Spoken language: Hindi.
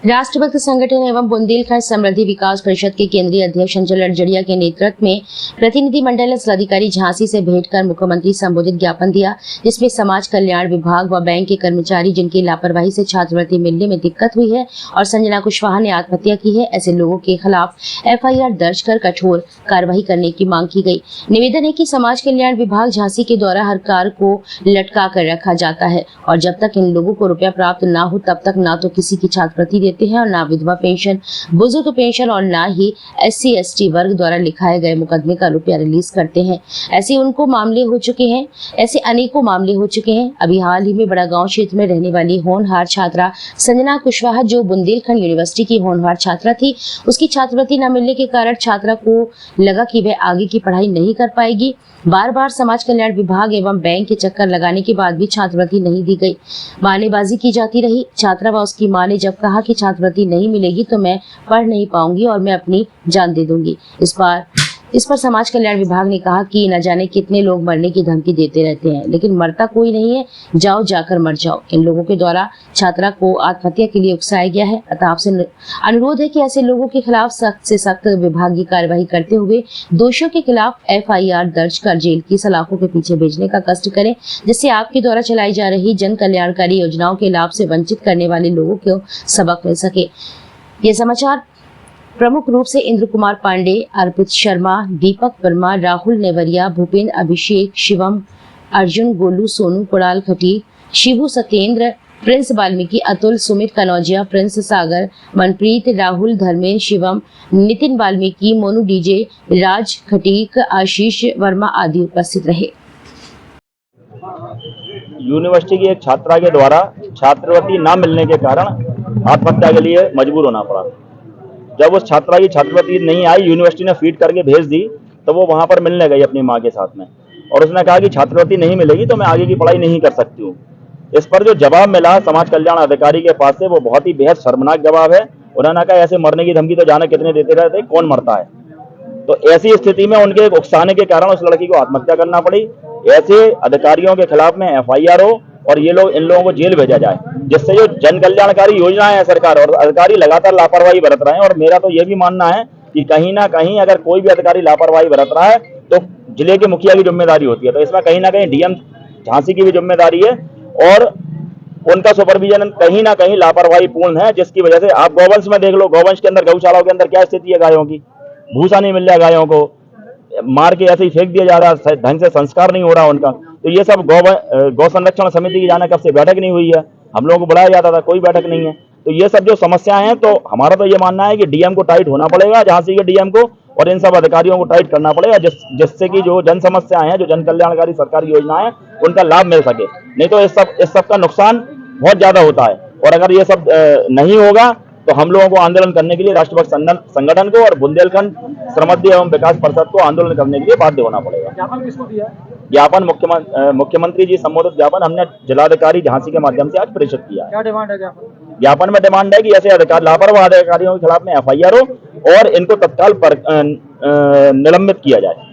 राष्ट्रभक्त संगठन एवं बुंदेलखंड समृद्धि विकास परिषद के केंद्रीय अध्यक्ष अंचल अड़जड़िया के नेतृत्व में प्रतिनिधिमंडल ने जिलाधिकारी झांसी से भेंट कर मुख्यमंत्री संबोधित ज्ञापन दिया, जिसमें समाज कल्याण विभाग व बैंक के कर्मचारी जिनकी लापरवाही से छात्रवृत्ति मिलने में दिक्कत हुई है और संजना कुशवाहा ने आत्महत्या की है, ऐसे लोगों के खिलाफ FIR दर्ज कर कठोर कार्रवाई करने की मांग की गई। निवेदन है कि समाज कल्याण विभाग झांसी के द्वारा हर कार को लटका कर रखा जाता है और जब तक इन लोगों को रुपया प्राप्त न हो तब तक ना तो किसी की छात्रवृत्ति देते हैं और ना विधवा पेंशन, बुजुर्ग पेंशन और ना ही SC ST वर्ग द्वारा लिखाए गए मुकदमे का रुपया रिलीज करते हैं। ऐसे अनेकों मामले हो चुके हैं। अभी हाल ही में बड़ा गांव क्षेत्र में रहने वाली होनहार छात्रा संजना कुशवाहा, जो बुंदेलखंड यूनिवर्सिटी की होनहार छात्रा थी, उसकी छात्रवृत्ति न मिलने के कारण छात्रा को लगा कि वह आगे की पढ़ाई नहीं कर पाएगी। बार बार समाज कल्याण विभाग एवं बैंक के चक्कर लगाने के बाद भी छात्रवृत्ति नहीं दी गई। बहानेबाजी की जाती रही। छात्रा व उसकी मां ने जब कहा कि छात्रवृत्ति नहीं मिलेगी तो मैं पढ़ नहीं पाऊंगी और मैं अपनी जान दे दूंगी। इस पर समाज कल्याण विभाग ने कहा कि न जाने कितने लोग मरने की धमकी देते रहते हैं, लेकिन मरता कोई नहीं है। जाओ जाकर मर जाओ। इन लोगों के द्वारा छात्रा को आत्महत्या के लिए उकसाया गया है। अतः आपसे अनुरोध है कि ऐसे लोगों के खिलाफ सख्त से सख्त विभागीय कार्यवाही करते हुए दोषियों के खिलाफ FIR दर्ज कर जेल की सलाखों के पीछे भेजने का कष्ट करें, जिससे आपके द्वारा चलाई जा रही जन कल्याणकारी योजनाओं के लाभ से वंचित करने वाले लोगों को सबक मिल सके। ये समाचार प्रमुख रूप से इंद्र कुमार पांडे, अर्पित शर्मा, दीपक वर्मा, राहुल नेवरिया, भूपेंद्र, अभिषेक, शिवम, अर्जुन, गोलू, सोनू, कुणाल खटीक, शिवू, सत्येंद्र, प्रिंस वाल्मीकि, अतुल, सुमित कनौजिया, प्रिंस सागर, मनप्रीत, राहुल, धर्मेंद्र, शिवम, नितिन वाल्मीकि, मोनू DJ, राज खटीक, आशीष वर्मा आदि उपस्थित रहे। यूनिवर्सिटी की एक छात्रा के द्वारा छात्रवृत्ति न मिलने के कारण आत्महत्या के लिए मजबूर होना पड़ा। जब उस छात्रा की छात्रवृत्ति नहीं आई, यूनिवर्सिटी ने फीड करके भेज दी, तो वो वहां पर मिलने गई अपनी मां के साथ में और उसने कहा कि छात्रवृत्ति नहीं मिलेगी तो मैं आगे की पढ़ाई नहीं कर सकती हूँ। इस पर जो जवाब मिला समाज कल्याण अधिकारी के पास से, वो बहुत ही बेहद शर्मनाक जवाब है। उन्होंने कहा ऐसे मरने की धमकी तो जाने कितने देते रहते, कौन मरता है। तो ऐसी स्थिति में उनके उकसाने के कारण उस लड़की को आत्महत्या करना पड़ी। ऐसे अधिकारियों के खिलाफ में FIR हो और इन लोगों को जेल भेजा जाए, जिससे जो जन कल्याणकारी योजनाएं है सरकार और अधिकारी लगातार लापरवाही बरत रहे हैं। और मेरा तो ये भी मानना है कि कहीं ना कहीं अगर कोई भी अधिकारी लापरवाही बरत रहा है तो जिले के मुखिया की जिम्मेदारी होती है। तो इसमें कहीं ना कहीं DM झांसी की भी जिम्मेदारी है और उनका सुपरविजन कहीं ना कहीं लापरवाही पूर्ण है, जिसकी वजह से आप गौवंश में देख लो, गौवंश के अंदर, गौशालाओं के अंदर क्या स्थिति है गायों की। भूसा नहीं मिल रहा, गायों को मार के ऐसे ही फेंक दिया जा रहा है, ढंग से संस्कार नहीं हो रहा उनका। तो ये सब गौ संरक्षण समिति की जाने कब से बैठक नहीं हुई है, हम लोगों को बुलाया जाता था, कोई बैठक नहीं है। तो ये सब जो समस्याएं हैं, तो हमारा तो ये मानना है कि DM को टाइट होना पड़ेगा, झांसी के DM को, और इन सब अधिकारियों को टाइट करना पड़ेगा, जिससे कि जो जन समस्याएं हैं, जो जन कल्याणकारी सरकारी योजनाएं हैं, उनका लाभ मिल सके। नहीं तो इस सब का नुकसान बहुत ज्यादा होता है। और अगर ये सब नहीं होगा तो हम लोगों को आंदोलन करने के लिए राष्ट्रभक्त संगठन को और बुंदेलखंड समृद्धि एवं विकास परिषद को आंदोलन करने के लिए बाध्य होना पड़ेगा। ज्ञापन किसको दिया? ज्ञापन मुख्यमंत्री जी संबोधित ज्ञापन हमने जिलाधिकारी झांसी के माध्यम से आज प्रेषित किया है। क्या डिमांड है ज्ञापन में डिमांड है कि ऐसे लापरवाह अधिकारियों के खिलाफ में FIR हो और इनको तत्काल निलंबित किया जाए।